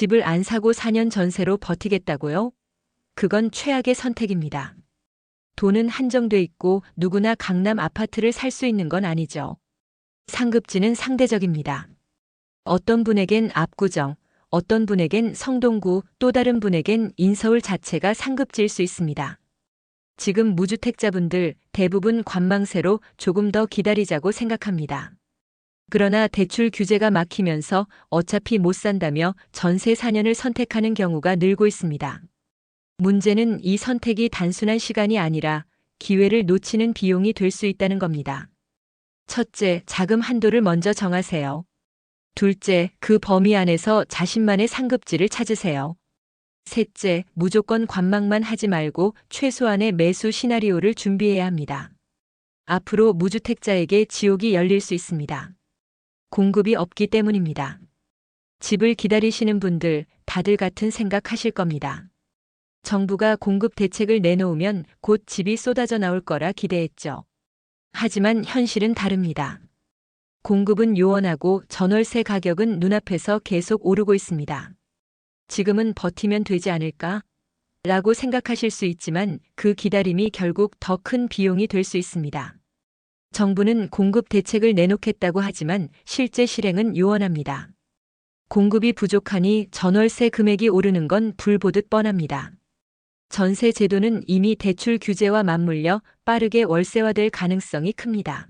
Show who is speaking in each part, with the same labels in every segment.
Speaker 1: 집을 안 사고 4년 전세로 버티겠다고요? 그건 최악의 선택입니다. 돈은 한정돼 있고 누구나 강남 아파트를 살 수 있는 건 아니죠. 상급지는 상대적입니다. 어떤 분에겐 압구정, 어떤 분에겐 성동구, 또 다른 분에겐 인서울 자체가 상급지일 수 있습니다. 지금 무주택자분들 대부분 관망세로 조금 더 기다리자고 생각합니다. 그러나 대출 규제가 막히면서 어차피 못 산다며 전세 4년을 선택하는 경우가 늘고 있습니다. 문제는 이 선택이 단순한 시간이 아니라 기회를 놓치는 비용이 될 수 있다는 겁니다. 첫째, 자금 한도를 먼저 정하세요. 둘째, 그 범위 안에서 자신만의 상급지를 찾으세요. 셋째, 무조건 관망만 하지 말고 최소한의 매수 시나리오를 준비해야 합니다. 앞으로 무주택자에게 지옥이 열릴 수 있습니다. 공급이 없기 때문입니다. 집을 기다리시는 분들 다들 같은 생각하실 겁니다. 정부가 공급 대책을 내놓으면 곧 집이 쏟아져 나올 거라 기대했죠. 하지만 현실은 다릅니다. 공급은 요원하고 전월세 가격은 눈앞에서 계속 오르고 있습니다. 지금은 버티면 되지 않을까? 라고 생각하실 수 있지만 그 기다림이 결국 더 큰 비용이 될 수 있습니다. 정부는 공급 대책을 내놓겠다고 하지만 실제 실행은 요원합니다. 공급이 부족하니 전월세 금액이 오르는 건 불 보듯 뻔합니다. 전세 제도는 이미 대출 규제와 맞물려 빠르게 월세화될 가능성이 큽니다.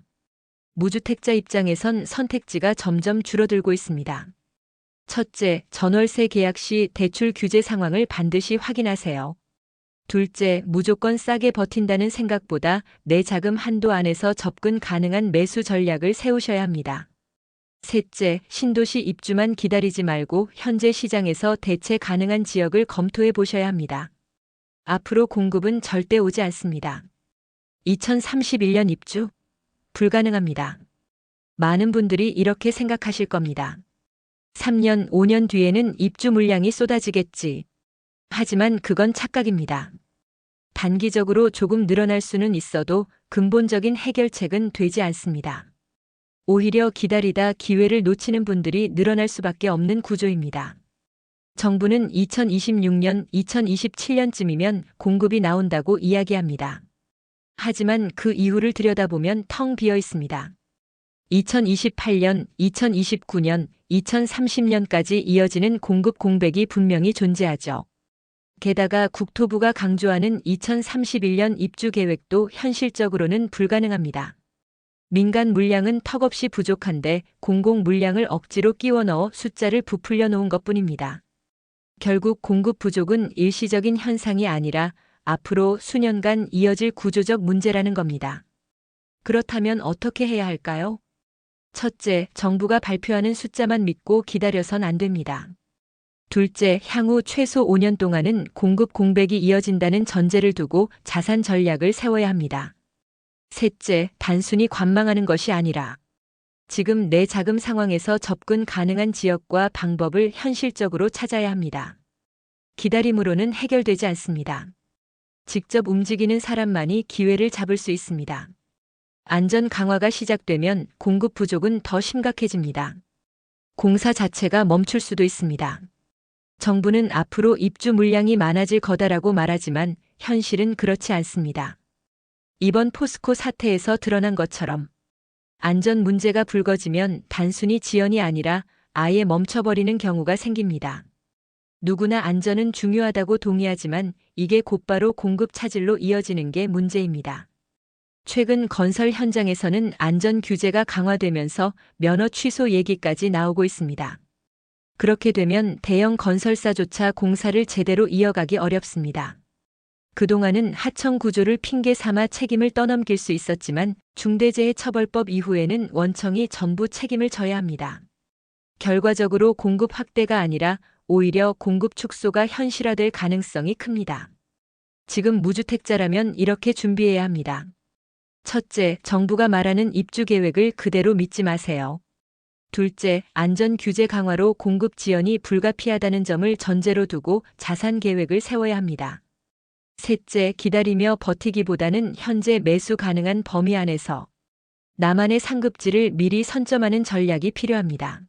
Speaker 1: 무주택자 입장에선 선택지가 점점 줄어들고 있습니다. 첫째, 전월세 계약 시 대출 규제 상황을 반드시 확인하세요. 둘째, 무조건 싸게 버틴다는 생각보다 내 자금 한도 안에서 접근 가능한 매수 전략을 세우셔야 합니다. 셋째, 신도시 입주만 기다리지 말고 현재 시장에서 대체 가능한 지역을 검토해 보셔야 합니다. 앞으로 공급은 절대 오지 않습니다. 2031년 입주? 불가능합니다. 많은 분들이 이렇게 생각하실 겁니다. 3년, 5년 뒤에는 입주 물량이 쏟아지겠지. 하지만 그건 착각입니다. 단기적으로 조금 늘어날 수는 있어도 근본적인 해결책은 되지 않습니다. 오히려 기다리다 기회를 놓치는 분들이 늘어날 수밖에 없는 구조입니다. 정부는 2026년, 2027년쯤이면 공급이 나온다고 이야기합니다. 하지만 그 이후를 들여다보면 텅 비어 있습니다. 2028년, 2029년, 2030년까지 이어지는 공급 공백이 분명히 존재하죠. 게다가 국토부가 강조하는 2031년 입주 계획도 현실적으로는 불가능합니다. 민간 물량은 턱없이 부족한데 공공 물량을 억지로 끼워 넣어 숫자를 부풀려 놓은 것뿐입니다. 결국 공급 부족은 일시적인 현상이 아니라 앞으로 수년간 이어질 구조적 문제라는 겁니다. 그렇다면 어떻게 해야 할까요? 첫째, 정부가 발표하는 숫자만 믿고 기다려선 안 됩니다. 둘째, 향후 최소 5년 동안은 공급 공백이 이어진다는 전제를 두고 자산 전략을 세워야 합니다. 셋째, 단순히 관망하는 것이 아니라 지금 내 자금 상황에서 접근 가능한 지역과 방법을 현실적으로 찾아야 합니다. 기다림으로는 해결되지 않습니다. 직접 움직이는 사람만이 기회를 잡을 수 있습니다. 안전 강화가 시작되면 공급 부족은 더 심각해집니다. 공사 자체가 멈출 수도 있습니다. 정부는 앞으로 입주 물량이 많아질 거다라고 말하지만 현실은 그렇지 않습니다. 이번 포스코 사태에서 드러난 것처럼 안전 문제가 불거지면 단순히 지연이 아니라 아예 멈춰버리는 경우가 생깁니다. 누구나 안전은 중요하다고 동의하지만 이게 곧바로 공급 차질로 이어지는 게 문제입니다. 최근 건설 현장에서는 안전 규제가 강화되면서 면허 취소 얘기까지 나오고 있습니다. 그렇게 되면 대형 건설사조차 공사를 제대로 이어가기 어렵습니다. 그동안은 하청 구조를 핑계 삼아 책임을 떠넘길 수 있었지만 중대재해처벌법 이후에는 원청이 전부 책임을 져야 합니다. 결과적으로 공급 확대가 아니라 오히려 공급 축소가 현실화될 가능성이 큽니다. 지금 무주택자라면 이렇게 준비해야 합니다. 첫째, 정부가 말하는 입주 계획을 그대로 믿지 마세요. 둘째, 안전 규제 강화로 공급 지연이 불가피하다는 점을 전제로 두고 자산 계획을 세워야 합니다. 셋째, 기다리며 버티기보다는 현재 매수 가능한 범위 안에서 나만의 상급지를 미리 선점하는 전략이 필요합니다.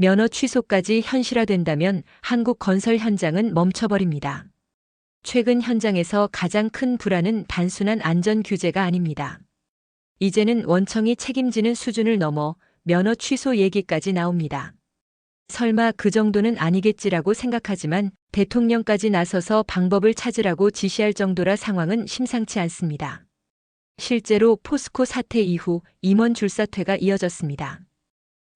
Speaker 1: 면허 취소까지 현실화된다면 한국 건설 현장은 멈춰버립니다. 최근 현장에서 가장 큰 불안은 단순한 안전 규제가 아닙니다. 이제는 원청이 책임지는 수준을 넘어 면허 취소 얘기까지 나옵니다. 설마 그 정도는 아니겠지라고 생각하지만 대통령까지 나서서 방법을 찾으라고 지시할 정도라 상황은 심상치 않습니다. 실제로 포스코 사태 이후 임원 줄사퇴가 이어졌습니다.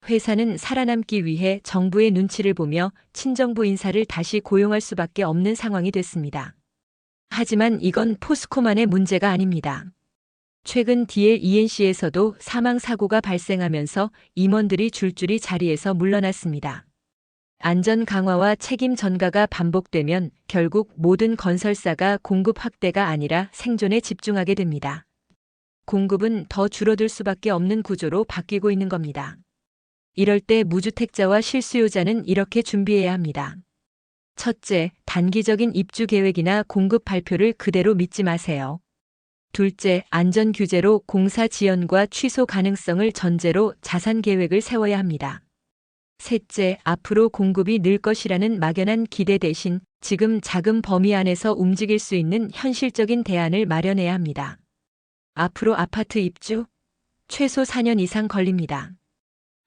Speaker 1: 회사는 살아남기 위해 정부의 눈치를 보며 친정부 인사를 다시 고용할 수밖에 없는 상황이 됐습니다. 하지만 이건 포스코만의 문제가 아닙니다. 최근 DL/ENC에서도 사망 사고가 발생하면서 임원들이 줄줄이 자리에서 물러났습니다. 안전 강화와 책임 전가가 반복되면 결국 모든 건설사가 공급 확대가 아니라 생존에 집중하게 됩니다. 공급은 더 줄어들 수밖에 없는 구조로 바뀌고 있는 겁니다. 이럴 때 무주택자와 실수요자는 이렇게 준비해야 합니다. 첫째, 단기적인 입주 계획이나 공급 발표를 그대로 믿지 마세요. 둘째, 안전 규제로 공사 지연과 취소 가능성을 전제로 자산 계획을 세워야 합니다. 셋째, 앞으로 공급이 늘 것이라는 막연한 기대 대신 지금 작은 범위 안에서 움직일 수 있는 현실적인 대안을 마련해야 합니다. 앞으로 아파트 입주? 최소 4년 이상 걸립니다.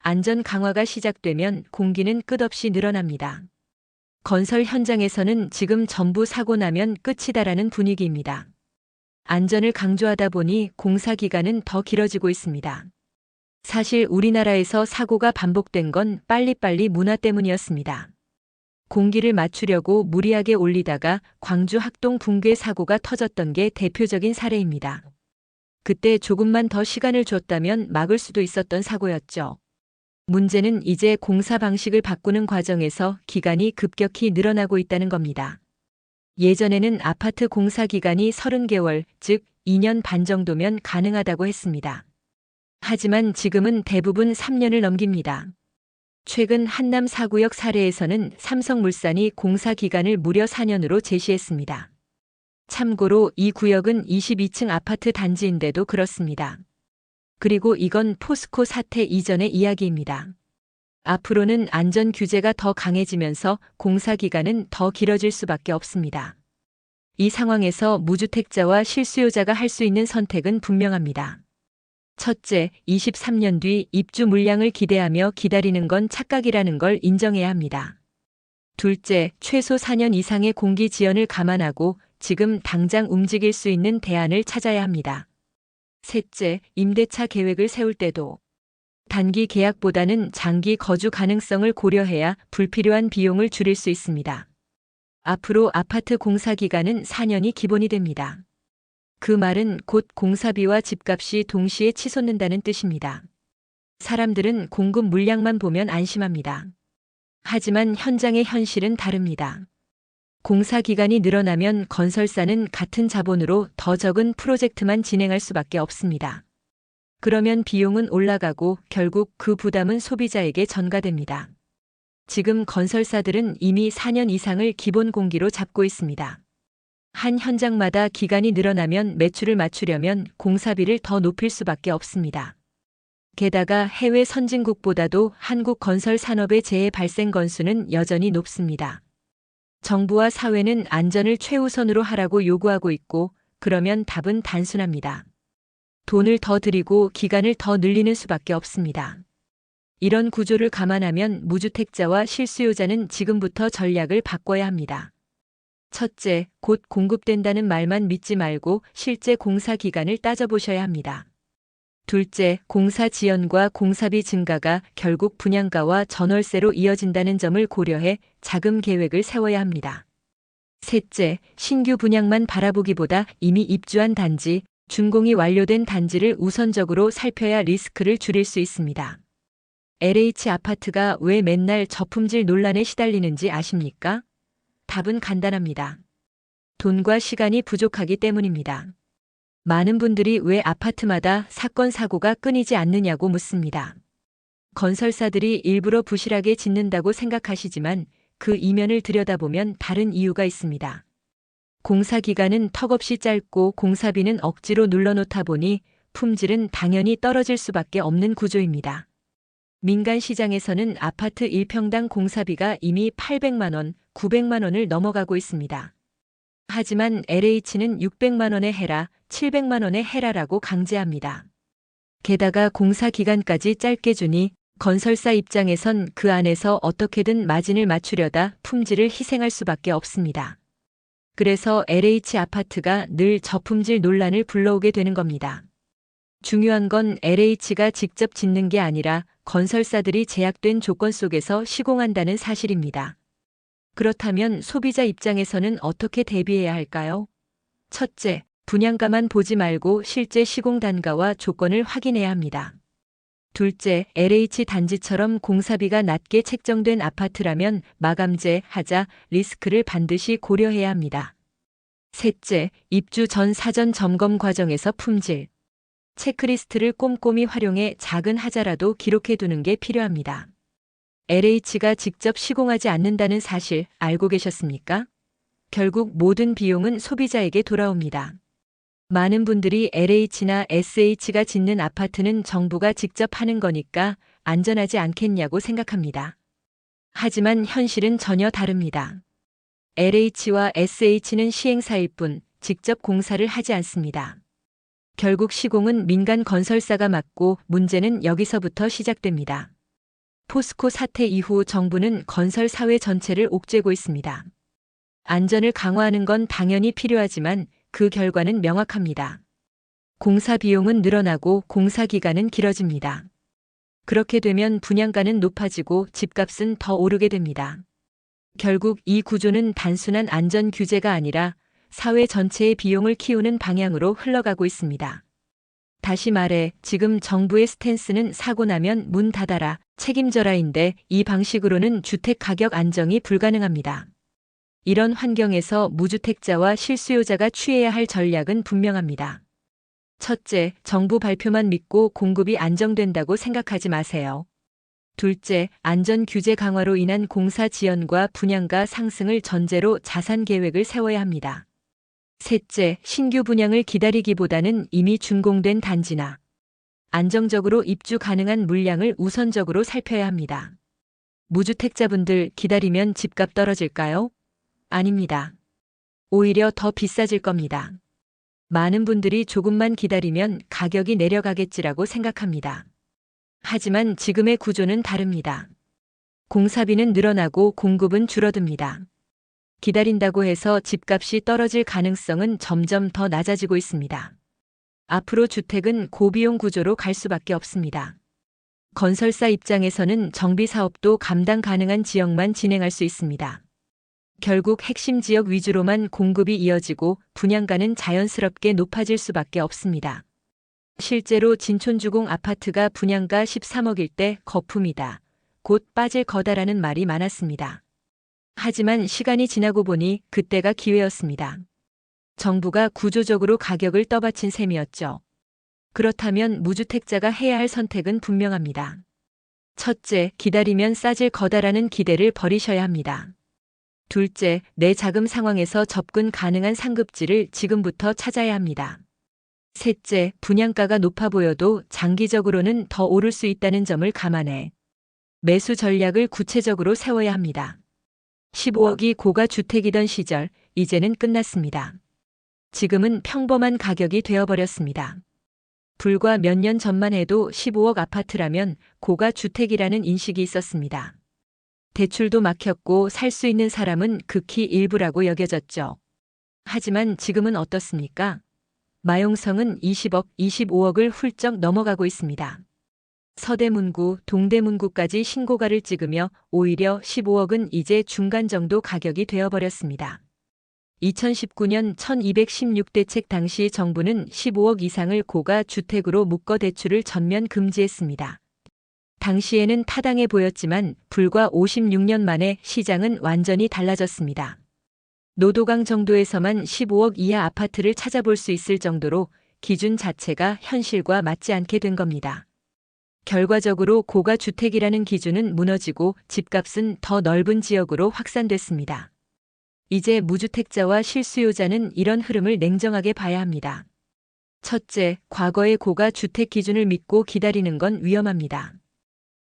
Speaker 1: 안전 강화가 시작되면 공기는 끝없이 늘어납니다. 건설 현장에서는 지금 전부 사고 나면 끝이다라는 분위기입니다. 안전을 강조하다 보니 공사 기간은 더 길어지고 있습니다. 사실 우리나라에서 사고가 반복된 건 빨리빨리 문화 때문이었습니다. 공기를 맞추려고 무리하게 올리다가 광주 학동 붕괴 사고가 터졌던 게 대표적인 사례입니다. 그때 조금만 더 시간을 줬다면 막을 수도 있었던 사고였죠. 문제는 이제 공사 방식을 바꾸는 과정에서 기간이 급격히 늘어나고 있다는 겁니다. 예전에는 아파트 공사 기간이 30개월, 즉 2년 반 정도면 가능하다고 했습니다. 하지만 지금은 대부분 3년을 넘깁니다. 최근 한남 4구역 사례에서는 삼성물산이 공사 기간을 무려 4년으로 제시했습니다. 참고로 이 구역은 22층 아파트 단지인데도 그렇습니다. 그리고 이건 포스코 사태 이전의 이야기입니다. 앞으로는 안전 규제가 더 강해지면서 공사 기간은 더 길어질 수밖에 없습니다. 이 상황에서 무주택자와 실수요자가 할 수 있는 선택은 분명합니다. 첫째, 23년 뒤 입주 물량을 기대하며 기다리는 건 착각이라는 걸 인정해야 합니다. 둘째, 최소 4년 이상의 공기 지연을 감안하고 지금 당장 움직일 수 있는 대안을 찾아야 합니다. 셋째, 임대차 계획을 세울 때도 단기 계약보다는 장기 거주 가능성을 고려해야 불필요한 비용을 줄일 수 있습니다. 앞으로 아파트 공사 기간은 4년이 기본이 됩니다. 그 말은 곧 공사비와 집값이 동시에 치솟는다는 뜻입니다. 사람들은 공급 물량만 보면 안심합니다. 하지만 현장의 현실은 다릅니다. 공사 기간이 늘어나면 건설사는 같은 자본으로 더 적은 프로젝트만 진행할 수밖에 없습니다. 그러면 비용은 올라가고 결국 그 부담은 소비자에게 전가됩니다. 지금 건설사들은 이미 4년 이상을 기본 공기로 잡고 있습니다. 한 현장마다 기간이 늘어나면 매출을 맞추려면 공사비를 더 높일 수밖에 없습니다. 게다가 해외 선진국보다도 한국 건설 산업의 재해 발생 건수는 여전히 높습니다. 정부와 사회는 안전을 최우선으로 하라고 요구하고 있고 그러면 답은 단순합니다. 돈을 더 들이고 기간을 더 늘리는 수밖에 없습니다. 이런 구조를 감안하면 무주택자와 실수요자는 지금부터 전략을 바꿔야 합니다. 첫째, 곧 공급된다는 말만 믿지 말고 실제 공사 기간을 따져보셔야 합니다. 둘째, 공사 지연과 공사비 증가가 결국 분양가와 전월세로 이어진다는 점을 고려해 자금 계획을 세워야 합니다. 셋째, 신규 분양만 바라보기보다 이미 입주한 단지, 준공이 완료된 단지를 우선적으로 살펴야 리스크를 줄일 수 있습니다. LH 아파트가 왜 맨날 저품질 논란에 시달리는지 아십니까? 답은 간단합니다. 돈과 시간이 부족하기 때문입니다. 많은 분들이 왜 아파트마다 사건 사고가 끊이지 않느냐고 묻습니다. 건설사들이 일부러 부실하게 짓는다고 생각하시지만 그 이면을 들여다보면 다른 이유가 있습니다. 공사 기간은 턱없이 짧고 공사비는 억지로 눌러놓다 보니 품질은 당연히 떨어질 수밖에 없는 구조입니다. 민간 시장에서는 아파트 1평당 공사비가 이미 800만 원, 900만 원을 넘어가고 있습니다. 하지만 LH는 600만 원에 해라, 700만 원에 해라라고 강제합니다. 게다가 공사 기간까지 짧게 주니 건설사 입장에선 그 안에서 어떻게든 마진을 맞추려다 품질을 희생할 수밖에 없습니다. 그래서 LH 아파트가 늘 저품질 논란을 불러오게 되는 겁니다. 중요한 건 LH가 직접 짓는 게 아니라 건설사들이 제약된 조건 속에서 시공한다는 사실입니다. 그렇다면 소비자 입장에서는 어떻게 대비해야 할까요? 첫째, 분양가만 보지 말고 실제 시공 단가와 조건을 확인해야 합니다. 둘째, LH 단지처럼 공사비가 낮게 책정된 아파트라면 마감재, 하자, 리스크를 반드시 고려해야 합니다. 셋째, 입주 전 사전 점검 과정에서 품질, 체크리스트를 꼼꼼히 활용해 작은 하자라도 기록해 두는 게 필요합니다. LH가 직접 시공하지 않는다는 사실 알고 계셨습니까? 결국 모든 비용은 소비자에게 돌아옵니다. 많은 분들이 LH나 SH가 짓는 아파트는 정부가 직접 하는 거니까 안전하지 않겠냐고 생각합니다. 하지만 현실은 전혀 다릅니다. LH와 SH는 시행사일 뿐 직접 공사를 하지 않습니다. 결국 시공은 민간 건설사가 맡고 문제는 여기서부터 시작됩니다. 포스코 사태 이후 정부는 건설 사회 전체를 옥죄고 있습니다. 안전을 강화하는 건 당연히 필요하지만 그 결과는 명확합니다. 공사 비용은 늘어나고 공사 기간은 길어집니다. 그렇게 되면 분양가는 높아지고 집값은 더 오르게 됩니다. 결국 이 구조는 단순한 안전 규제가 아니라 사회 전체의 비용을 키우는 방향으로 흘러가고 있습니다. 다시 말해 지금 정부의 스탠스는 사고 나면 문 닫아라, 책임져라인데 이 방식으로는 주택 가격 안정이 불가능합니다. 이런 환경에서 무주택자와 실수요자가 취해야 할 전략은 분명합니다. 첫째, 정부 발표만 믿고 공급이 안정된다고 생각하지 마세요. 둘째, 안전 규제 강화로 인한 공사 지연과 분양가 상승을 전제로 자산 계획을 세워야 합니다. 셋째, 신규 분양을 기다리기보다는 이미 준공된 단지나 안정적으로 입주 가능한 물량을 우선적으로 살펴야 합니다. 무주택자분들 기다리면 집값 떨어질까요? 아닙니다. 오히려 더 비싸질 겁니다. 많은 분들이 조금만 기다리면 가격이 내려가겠지라고 생각합니다. 하지만 지금의 구조는 다릅니다. 공사비는 늘어나고 공급은 줄어듭니다. 기다린다고 해서 집값이 떨어질 가능성은 점점 더 낮아지고 있습니다. 앞으로 주택은 고비용 구조로 갈 수밖에 없습니다. 건설사 입장에서는 정비 사업도 감당 가능한 지역만 진행할 수 있습니다. 결국 핵심 지역 위주로만 공급이 이어지고 분양가는 자연스럽게 높아질 수밖에 없습니다. 실제로 진촌주공 아파트가 분양가 13억일 때 거품이다, 곧 빠질 거다라는 말이 많았습니다. 하지만 시간이 지나고 보니 그때가 기회였습니다. 정부가 구조적으로 가격을 떠받친 셈이었죠. 그렇다면 무주택자가 해야 할 선택은 분명합니다. 첫째, 기다리면 싸질 거다라는 기대를 버리셔야 합니다. 둘째, 내 자금 상황에서 접근 가능한 상급지를 지금부터 찾아야 합니다. 셋째, 분양가가 높아 보여도 장기적으로는 더 오를 수 있다는 점을 감안해 매수 전략을 구체적으로 세워야 합니다. 15억이 고가 주택이던 시절, 이제는 끝났습니다. 지금은 평범한 가격이 되어버렸습니다. 불과 몇 년 전만 해도 15억 아파트라면 고가 주택이라는 인식이 있었습니다. 대출도 막혔고 살 수 있는 사람은 극히 일부라고 여겨졌죠. 하지만 지금은 어떻습니까? 마용성은 20억, 25억을 훌쩍 넘어가고 있습니다. 서대문구, 동대문구까지 신고가를 찍으며 오히려 15억은 이제 중간 정도 가격이 되어버렸습니다. 2019년 1216대책 당시 정부는 15억 이상을 고가 주택으로 묶어 대출을 전면 금지했습니다. 당시에는 타당해 보였지만 불과 56년 만에 시장은 완전히 달라졌습니다. 노도강 정도에서만 15억 이하 아파트를 찾아볼 수 있을 정도로 기준 자체가 현실과 맞지 않게 된 겁니다. 결과적으로 고가 주택이라는 기준은 무너지고 집값은 더 넓은 지역으로 확산됐습니다. 이제 무주택자와 실수요자는 이런 흐름을 냉정하게 봐야 합니다. 첫째, 과거의 고가 주택 기준을 믿고 기다리는 건 위험합니다.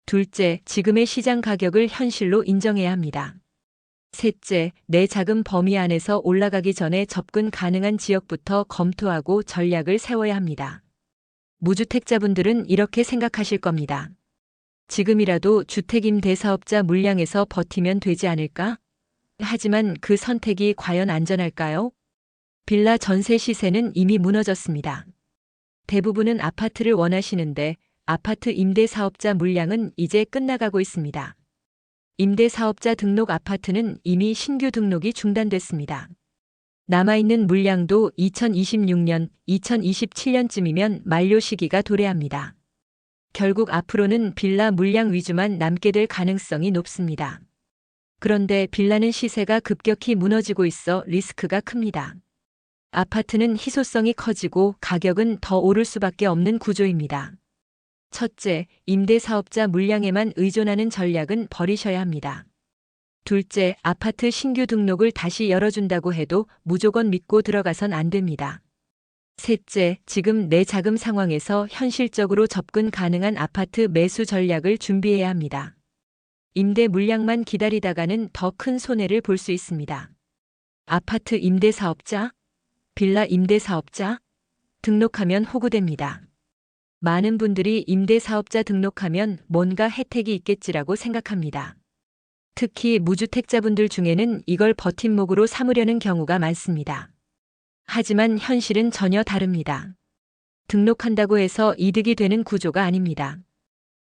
Speaker 1: 둘째, 지금의 시장 가격을 현실로 인정해야 합니다. 셋째, 내 자금 범위 안에서 올라가기 전에 접근 가능한 지역부터 검토하고 전략을 세워야 합니다. 무주택자분들은 이렇게 생각하실 겁니다. 지금이라도 주택임대사업자 물량에서 버티면 되지 않을까? 하지만 그 선택이 과연 안전할까요? 빌라 전세 시세는 이미 무너졌습니다. 대부분은 아파트를 원하시는데 아파트 임대사업자 물량은 이제 끝나가고 있습니다. 임대사업자 등록 아파트는 이미 신규 등록이 중단됐습니다. 남아있는 물량도 2026년, 2027년쯤이면 만료 시기가 도래합니다. 결국 앞으로는 빌라 물량 위주만 남게 될 가능성이 높습니다. 그런데 빌라는 시세가 급격히 무너지고 있어 리스크가 큽니다. 아파트는 희소성이 커지고 가격은 더 오를 수밖에 없는 구조입니다. 첫째, 임대사업자 물량에만 의존하는 전략은 버리셔야 합니다. 둘째, 아파트 신규 등록을 다시 열어준다고 해도 무조건 믿고 들어가선 안 됩니다. 셋째, 지금 내 자금 상황에서 현실적으로 접근 가능한 아파트 매수 전략을 준비해야 합니다. 임대 물량만 기다리다가는 더 큰 손해를 볼 수 있습니다. 아파트 임대사업자, 빌라 임대사업자 등록하면 호구됩니다. 많은 분들이 임대사업자 등록하면 뭔가 혜택이 있겠지라고 생각합니다. 특히 무주택자분들 중에는 이걸 버팀목으로 삼으려는 경우가 많습니다. 하지만 현실은 전혀 다릅니다. 등록한다고 해서 이득이 되는 구조가 아닙니다.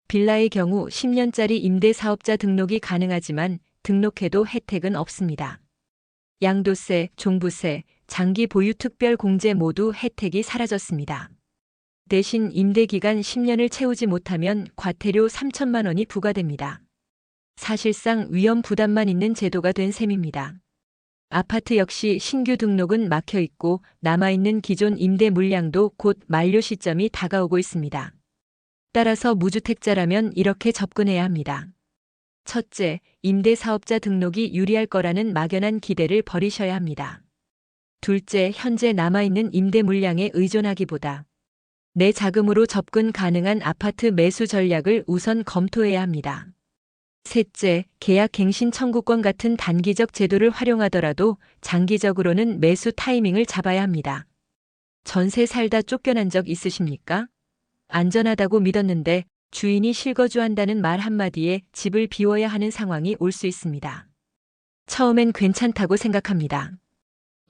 Speaker 1: 빌라의 경우 10년짜리 임대사업자 등록이 가능하지만 등록해도 혜택은 없습니다. 양도세, 종부세, 장기 보유 특별 공제 모두 혜택이 사라졌습니다. 대신 임대기간 10년을 채우지 못하면 과태료 3천만 원이 부과됩니다. 사실상 위험 부담만 있는 제도가 된 셈입니다. 아파트 역시 신규 등록은 막혀 있고 남아있는 기존 임대 물량도 곧 만료 시점이 다가오고 있습니다. 따라서 무주택자라면 이렇게 접근해야 합니다. 첫째, 임대사업자 등록이 유리할 거라는 막연한 기대를 버리셔야 합니다. 둘째, 현재 남아있는 임대 물량에 의존하기보다 내 자금으로 접근 가능한 아파트 매수 전략을 우선 검토해야 합니다. 셋째, 계약 갱신 청구권 같은 단기적 제도를 활용하더라도 장기적으로는 매수 타이밍을 잡아야 합니다. 전세 살다 쫓겨난 적 있으십니까? 안전하다고 믿었는데 주인이 실거주한다는 말 한마디에 집을 비워야 하는 상황이 올 수 있습니다. 처음엔 괜찮다고 생각합니다.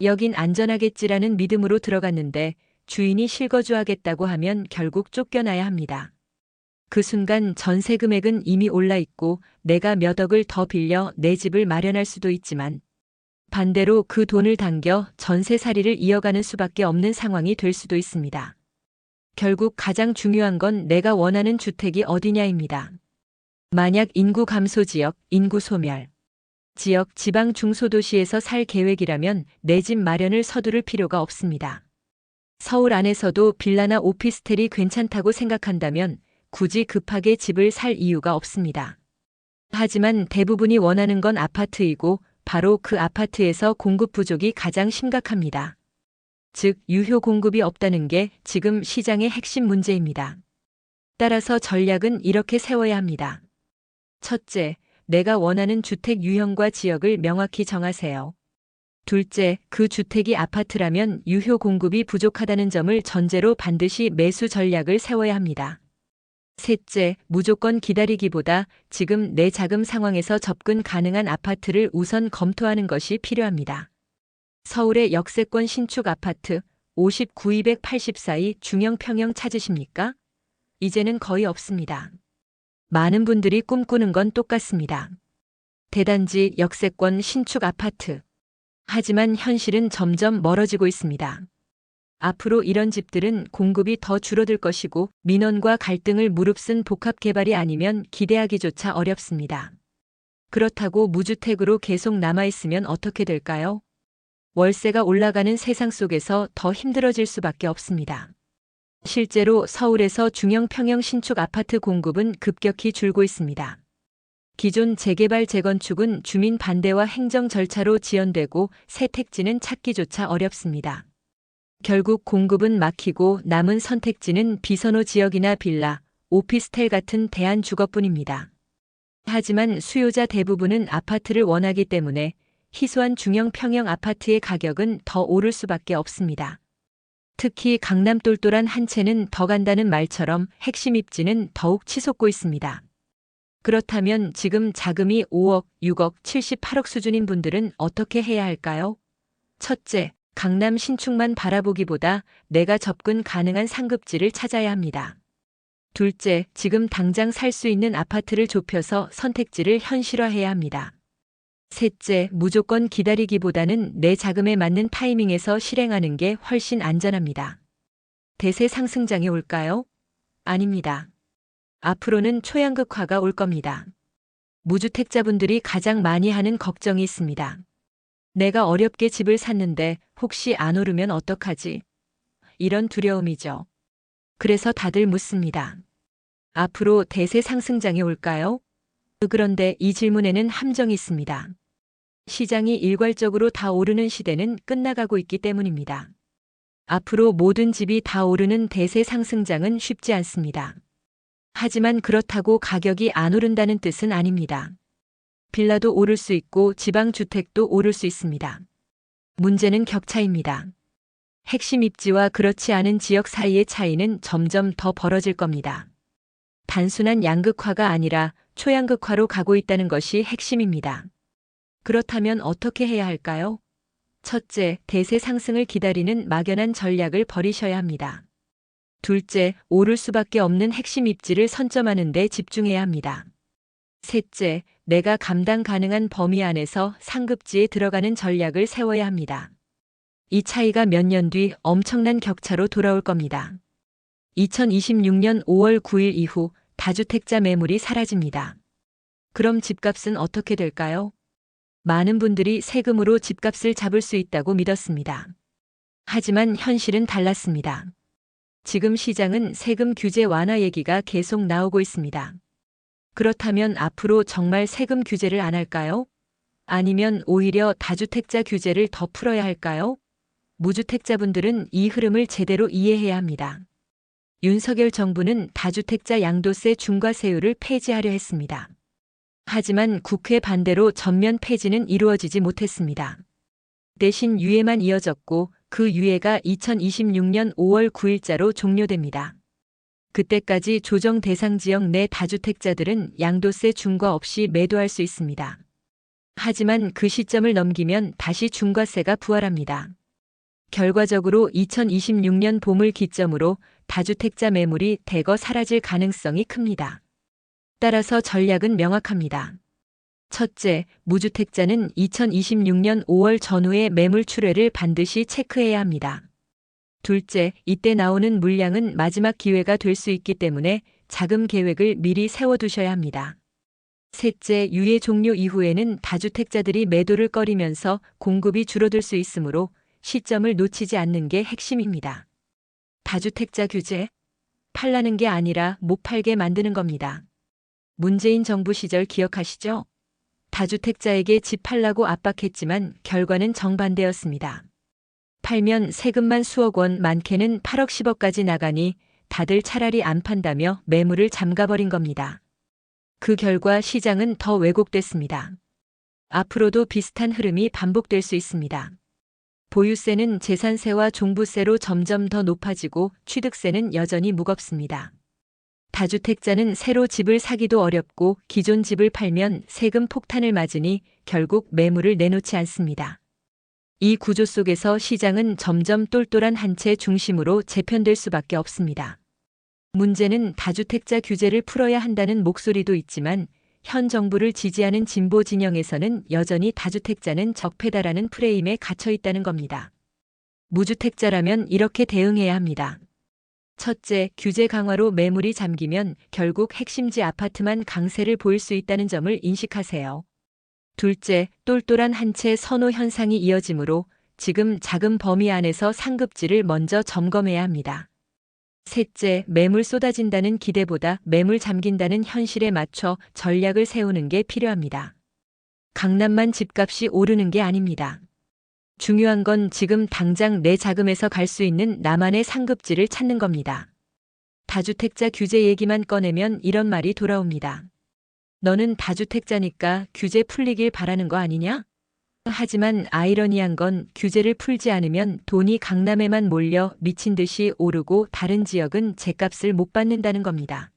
Speaker 1: 여긴 안전하겠지라는 믿음으로 들어갔는데 주인이 실거주하겠다고 하면 결국 쫓겨나야 합니다. 그 순간 전세 금액은 이미 올라 있고 내가 몇 억을 더 빌려 내 집을 마련할 수도 있지만 반대로 그 돈을 당겨 전세살이를 이어가는 수밖에 없는 상황이 될 수도 있습니다. 결국 가장 중요한 건 내가 원하는 주택이 어디냐입니다. 만약 인구 감소 지역, 인구 소멸 지역, 지방 중소도시에서 살 계획이라면 내 집 마련을 서두를 필요가 없습니다. 서울 안에서도 빌라나 오피스텔이 괜찮다고 생각한다면 굳이 급하게 집을 살 이유가 없습니다. 하지만 대부분이 원하는 건 아파트이고 바로 그 아파트에서 공급 부족이 가장 심각합니다. 즉, 유효 공급이 없다는 게 지금 시장의 핵심 문제입니다. 따라서 전략은 이렇게 세워야 합니다. 첫째, 내가 원하는 주택 유형과 지역을 명확히 정하세요. 둘째, 그 주택이 아파트라면 유효 공급이 부족하다는 점을 전제로 반드시 매수 전략을 세워야 합니다. 셋째, 무조건 기다리기보다 지금 내 자금 상황에서 접근 가능한 아파트를 우선 검토하는 것이 필요합니다. 서울의 역세권 신축 아파트 59,284이 중형 평형 찾으십니까? 이제는 거의 없습니다. 많은 분들이 꿈꾸는 건 똑같습니다. 대단지, 역세권 신축 아파트. 하지만 현실은 점점 멀어지고 있습니다. 앞으로 이런 집들은 공급이 더 줄어들 것이고 민원과 갈등을 무릅쓴 복합 개발이 아니면 기대하기조차 어렵습니다. 그렇다고 무주택으로 계속 남아있으면 어떻게 될까요? 월세가 올라가는 세상 속에서 더 힘들어질 수밖에 없습니다. 실제로 서울에서 중형 평형 신축 아파트 공급은 급격히 줄고 있습니다. 기존 재개발 재건축은 주민 반대와 행정 절차로 지연되고 새 택지는 찾기조차 어렵습니다. 결국 공급은 막히고 남은 선택지는 비선호 지역이나 빌라, 오피스텔 같은 대한주거뿐입니다. 하지만 수요자 대부분은 아파트를 원하기 때문에 희소한 중형 평형 아파트의 가격은 더 오를 수밖에 없습니다. 특히 강남 똘똘한 한 채는 더 간다는 말처럼 핵심 입지는 더욱 치솟고 있습니다. 그렇다면 지금 자금이 5억, 6억, 78억 수준인 분들은 어떻게 해야 할까요? 첫째, 강남 신축만 바라보기보다 내가 접근 가능한 상급지를 찾아야 합니다. 둘째, 지금 당장 살 수 있는 아파트를 좁혀서 선택지를 현실화해야 합니다. 셋째, 무조건 기다리기보다는 내 자금에 맞는 타이밍에서 실행하는 게 훨씬 안전합니다. 대세 상승장이 올까요? 아닙니다. 앞으로는 초양극화가 올 겁니다. 무주택자분들이 가장 많이 하는 걱정이 있습니다. 내가 어렵게 집을 샀는데 혹시 안 오르면 어떡하지? 이런 두려움이죠. 그래서 다들 묻습니다. 앞으로 대세 상승장이 올까요? 그런데 이 질문에는 함정이 있습니다. 시장이 일괄적으로 다 오르는 시대는 끝나가고 있기 때문입니다. 앞으로 모든 집이 다 오르는 대세 상승장은 쉽지 않습니다. 하지만 그렇다고 가격이 안 오른다는 뜻은 아닙니다. 빌라도 오를 수 있고 지방주택도 오를 수 있습니다. 문제는 격차입니다. 핵심 입지와 그렇지 않은 지역 사이의 차이는 점점 더 벌어질 겁니다. 단순한 양극화가 아니라 초양극화로 가고 있다는 것이 핵심입니다. 그렇다면 어떻게 해야 할까요? 첫째, 대세 상승을 기다리는 막연한 전략을 버리셔야 합니다. 둘째, 오를 수밖에 없는 핵심 입지를 선점하는 데 집중해야 합니다. 셋째, 내가 감당 가능한 범위 안에서 상급지에 들어가는 전략을 세워야 합니다. 이 차이가 몇 년 뒤 엄청난 격차로 돌아올 겁니다. 2026년 5월 9일 이후 다주택자 매물이 사라집니다. 그럼 집값은 어떻게 될까요? 많은 분들이 세금으로 집값을 잡을 수 있다고 믿었습니다. 하지만 현실은 달랐습니다. 지금 시장은 세금 규제 완화 얘기가 계속 나오고 있습니다. 그렇다면 앞으로 정말 세금 규제를 안 할까요? 아니면 오히려 다주택자 규제를 더 풀어야 할까요? 무주택자분들은 이 흐름을 제대로 이해해야 합니다. 윤석열 정부는 다주택자 양도세 중과세율을 폐지하려 했습니다. 하지만 국회 반대로 전면 폐지는 이루어지지 못했습니다. 대신 유예만 이어졌고 그 유예가 2026년 5월 9일자로 종료됩니다. 그때까지 조정 대상 지역 내 다주택자들은 양도세 중과 없이 매도할 수 있습니다. 하지만 그 시점을 넘기면 다시 중과세가 부활합니다. 결과적으로 2026년 봄을 기점으로 다주택자 매물이 대거 사라질 가능성이 큽니다. 따라서 전략은 명확합니다. 첫째, 무주택자는 2026년 5월 전후의 매물 출회를 반드시 체크해야 합니다. 둘째, 이때 나오는 물량은 마지막 기회가 될 수 있기 때문에 자금 계획을 미리 세워두셔야 합니다. 셋째, 유예 종료 이후에는 다주택자들이 매도를 꺼리면서 공급이 줄어들 수 있으므로 시점을 놓치지 않는 게 핵심입니다. 다주택자 규제? 팔라는 게 아니라 못 팔게 만드는 겁니다. 문재인 정부 시절 기억하시죠? 다주택자에게 집 팔라고 압박했지만 결과는 정반대였습니다. 팔면 세금만 수억 원, 많게는 8억 10억까지 나가니 다들 차라리 안 판다며 매물을 잠가버린 겁니다. 그 결과 시장은 더 왜곡됐습니다. 앞으로도 비슷한 흐름이 반복될 수 있습니다. 보유세는 재산세와 종부세로 점점 더 높아지고 취득세는 여전히 무겁습니다. 다주택자는 새로 집을 사기도 어렵고 기존 집을 팔면 세금 폭탄을 맞으니 결국 매물을 내놓지 않습니다. 이 구조 속에서 시장은 점점 똘똘한 한 채 중심으로 재편될 수밖에 없습니다. 문제는 다주택자 규제를 풀어야 한다는 목소리도 있지만 현 정부를 지지하는 진보 진영에서는 여전히 다주택자는 적폐다라는 프레임에 갇혀 있다는 겁니다. 무주택자라면 이렇게 대응해야 합니다. 첫째, 규제 강화로 매물이 잠기면 결국 핵심지 아파트만 강세를 보일 수 있다는 점을 인식하세요. 둘째, 똘똘한 한 채 선호 현상이 이어지므로 지금 작은 범위 안에서 상급지를 먼저 점검해야 합니다. 셋째, 매물 쏟아진다는 기대보다 매물 잠긴다는 현실에 맞춰 전략을 세우는 게 필요합니다. 강남만 집값이 오르는 게 아닙니다. 중요한 건 지금 당장 내 자금에서 갈 수 있는 나만의 상급지를 찾는 겁니다. 다주택자 규제 얘기만 꺼내면 이런 말이 돌아옵니다. 너는 다주택자니까 규제 풀리길 바라는 거 아니냐? 하지만 아이러니한 건 규제를 풀지 않으면 돈이 강남에만 몰려 미친 듯이 오르고 다른 지역은 제값을 못 받는다는 겁니다.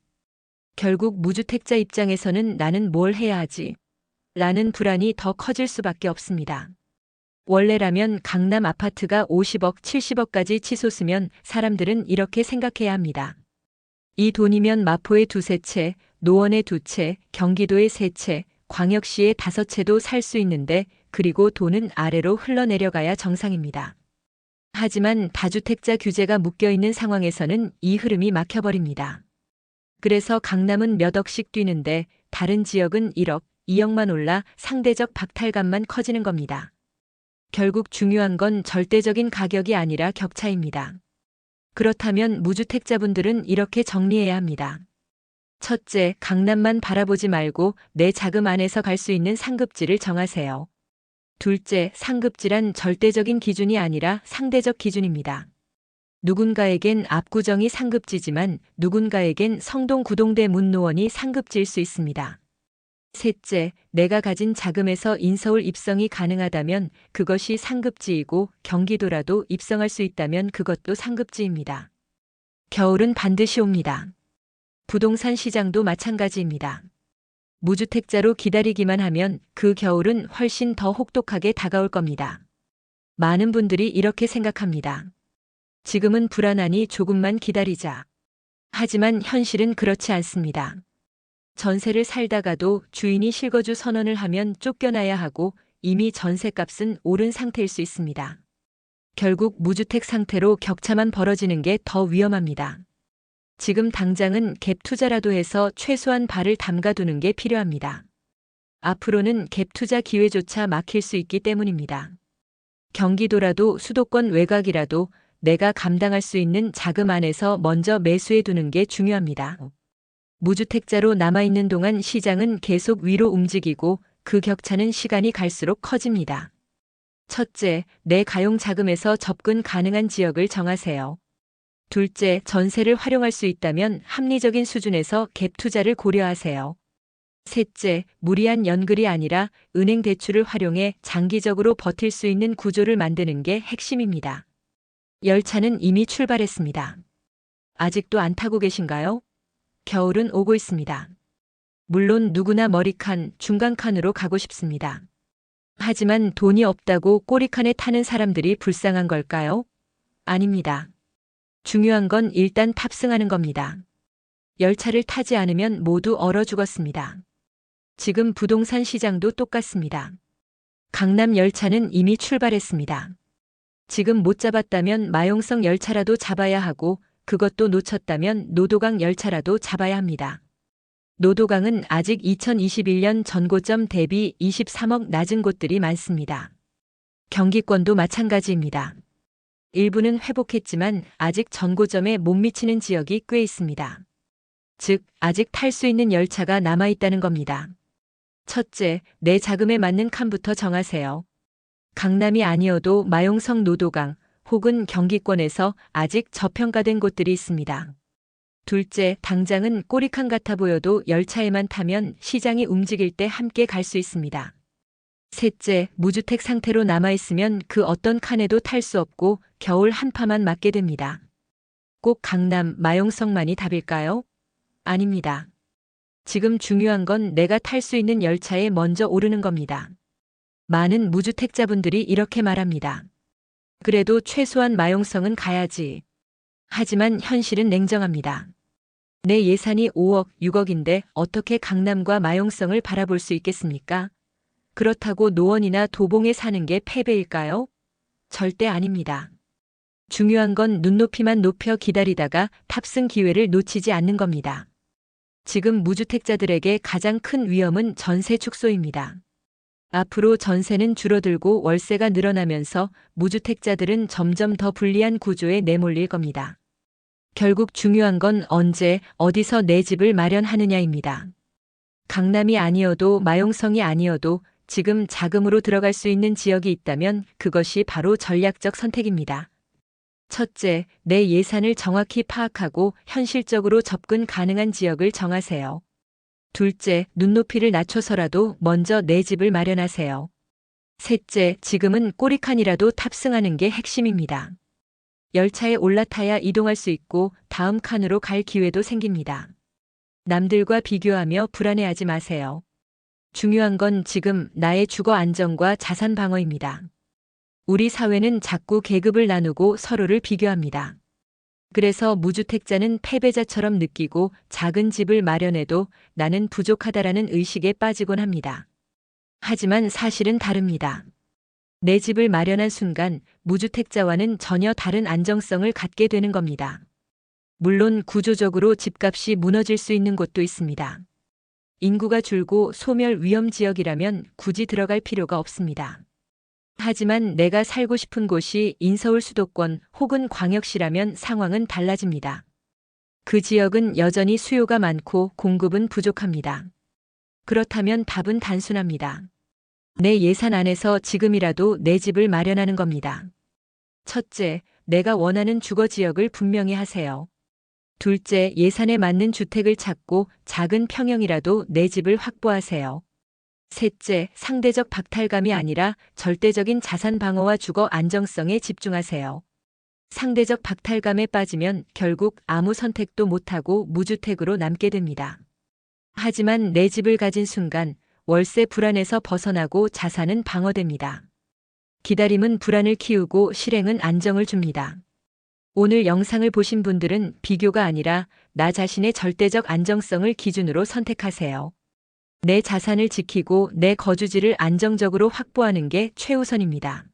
Speaker 1: 결국 무주택자 입장에서는 나는 뭘 해야 하지? 라는 불안이 더 커질 수밖에 없습니다. 원래라면 강남 아파트가 50억, 70억까지 치솟으면 사람들은 이렇게 생각해야 합니다. 이 돈이면 마포에 2-3채, 노원에 2채, 경기도에 3채, 광역시에 5채도 살 수 있는데 그리고 돈은 아래로 흘러내려가야 정상입니다. 하지만 다주택자 규제가 묶여있는 상황에서는 이 흐름이 막혀버립니다. 그래서 강남은 몇 억씩 뛰는데 다른 지역은 1억, 2억만 올라 상대적 박탈감만 커지는 겁니다. 결국 중요한 건 절대적인 가격이 아니라 격차입니다. 그렇다면 무주택자분들은 이렇게 정리해야 합니다. 첫째, 강남만 바라보지 말고 내 자금 안에서 갈 수 있는 상급지를 정하세요. 둘째, 상급지란 절대적인 기준이 아니라 상대적 기준입니다. 누군가에겐 압구정이 상급지지만 누군가에겐 성동 구동대 문노원이 상급지일 수 있습니다. 셋째, 내가 가진 자금에서 인서울 입성이 가능하다면 그것이 상급지이고 경기도라도 입성할 수 있다면 그것도 상급지입니다. 겨울은 반드시 옵니다. 부동산 시장도 마찬가지입니다. 무주택자로 기다리기만 하면 그 겨울은 훨씬 더 혹독하게 다가올 겁니다. 많은 분들이 이렇게 생각합니다. 지금은 불안하니 조금만 기다리자. 하지만 현실은 그렇지 않습니다. 전세를 살다가도 주인이 실거주 선언을 하면 쫓겨나야 하고 이미 전세값은 오른 상태일 수 있습니다. 결국 무주택 상태로 격차만 벌어지는 게 더 위험합니다. 지금 당장은 갭 투자라도 해서 최소한 발을 담가두는 게 필요합니다. 앞으로는 갭 투자 기회조차 막힐 수 있기 때문입니다. 경기도라도 수도권 외곽이라도 내가 감당할 수 있는 자금 안에서 먼저 매수해 두는 게 중요합니다. 무주택자로 남아있는 동안 시장은 계속 위로 움직이고 그 격차는 시간이 갈수록 커집니다. 첫째, 내 가용 자금에서 접근 가능한 지역을 정하세요. 둘째, 전세를 활용할 수 있다면 합리적인 수준에서 갭 투자를 고려하세요. 셋째, 무리한 연결이 아니라 은행 대출을 활용해 장기적으로 버틸 수 있는 구조를 만드는 게 핵심입니다. 열차는 이미 출발했습니다. 아직도 안 타고 계신가요? 겨울은 오고 있습니다. 물론 누구나 머리칸, 중간칸으로 가고 싶습니다. 하지만 돈이 없다고 꼬리칸에 타는 사람들이 불쌍한 걸까요? 아닙니다. 중요한 건 일단 탑승하는 겁니다. 열차를 타지 않으면 모두 얼어 죽었습니다. 지금 부동산 시장도 똑같습니다. 강남 열차는 이미 출발했습니다. 지금 못 잡았다면 마용성 열차라도 잡아야 하고 그것도 놓쳤다면 노도강 열차라도 잡아야 합니다. 노도강은 아직 2021년 전고점 대비 23억 낮은 곳들이 많습니다. 경기권도 마찬가지입니다. 일부는 회복했지만 아직 전고점에 못 미치는 지역이 꽤 있습니다. 즉, 아직 탈 수 있는 열차가 남아있다는 겁니다. 첫째, 내 자금에 맞는 칸부터 정하세요. 강남이 아니어도 마용성 노도강 혹은 경기권에서 아직 저평가된 곳들이 있습니다. 둘째, 당장은 꼬리칸 같아 보여도 열차에만 타면 시장이 움직일 때 함께 갈 수 있습니다. 셋째, 무주택 상태로 남아있으면 그 어떤 칸에도 탈 수 없고 겨울 한파만 맞게 됩니다. 꼭 강남, 마용성만이 답일까요? 아닙니다. 지금 중요한 건 내가 탈 수 있는 열차에 먼저 오르는 겁니다. 많은 무주택자분들이 이렇게 말합니다. 그래도 최소한 마용성은 가야지. 하지만 현실은 냉정합니다. 내 예산이 5억, 6억인데 어떻게 강남과 마용성을 바라볼 수 있겠습니까? 그렇다고 노원이나 도봉에 사는 게 패배일까요? 절대 아닙니다. 중요한 건 눈높이만 높여 기다리다가 탑승 기회를 놓치지 않는 겁니다. 지금 무주택자들에게 가장 큰 위험은 전세 축소입니다. 앞으로 전세는 줄어들고 월세가 늘어나면서 무주택자들은 점점 더 불리한 구조에 내몰릴 겁니다. 결국 중요한 건 언제, 어디서 내 집을 마련하느냐입니다. 강남이 아니어도 마용성이 아니어도 지금 자금으로 들어갈 수 있는 지역이 있다면 그것이 바로 전략적 선택입니다. 첫째, 내 예산을 정확히 파악하고 현실적으로 접근 가능한 지역을 정하세요. 둘째, 눈높이를 낮춰서라도 먼저 내 집을 마련하세요. 셋째, 지금은 꼬리칸이라도 탑승하는 게 핵심입니다. 열차에 올라타야 이동할 수 있고 다음 칸으로 갈 기회도 생깁니다. 남들과 비교하며 불안해하지 마세요. 중요한 건 지금 나의 주거 안정과 자산 방어입니다. 우리 사회는 자꾸 계급을 나누고 서로를 비교합니다. 그래서 무주택자는 패배자처럼 느끼고 작은 집을 마련해도 나는 부족하다라는 의식에 빠지곤 합니다. 하지만 사실은 다릅니다. 내 집을 마련한 순간 무주택자와는 전혀 다른 안정성을 갖게 되는 겁니다. 물론 구조적으로 집값이 무너질 수 있는 곳도 있습니다. 인구가 줄고 소멸 위험 지역이라면 굳이 들어갈 필요가 없습니다. 하지만 내가 살고 싶은 곳이 인서울 수도권 혹은 광역시라면 상황은 달라집니다. 그 지역은 여전히 수요가 많고 공급은 부족합니다. 그렇다면 답은 단순합니다. 내 예산 안에서 지금이라도 내 집을 마련하는 겁니다. 첫째, 내가 원하는 주거 지역을 분명히 하세요. 둘째, 예산에 맞는 주택을 찾고 작은 평형이라도 내 집을 확보하세요. 셋째, 상대적 박탈감이 아니라 절대적인 자산 방어와 주거 안정성에 집중하세요. 상대적 박탈감에 빠지면 결국 아무 선택도 못하고 무주택으로 남게 됩니다. 하지만 내 집을 가진 순간 월세 불안에서 벗어나고 자산은 방어됩니다. 기다림은 불안을 키우고 실행은 안정을 줍니다. 오늘 영상을 보신 분들은 비교가 아니라 나 자신의 절대적 안정성을 기준으로 선택하세요. 내 자산을 지키고 내 거주지를 안정적으로 확보하는 게 최우선입니다.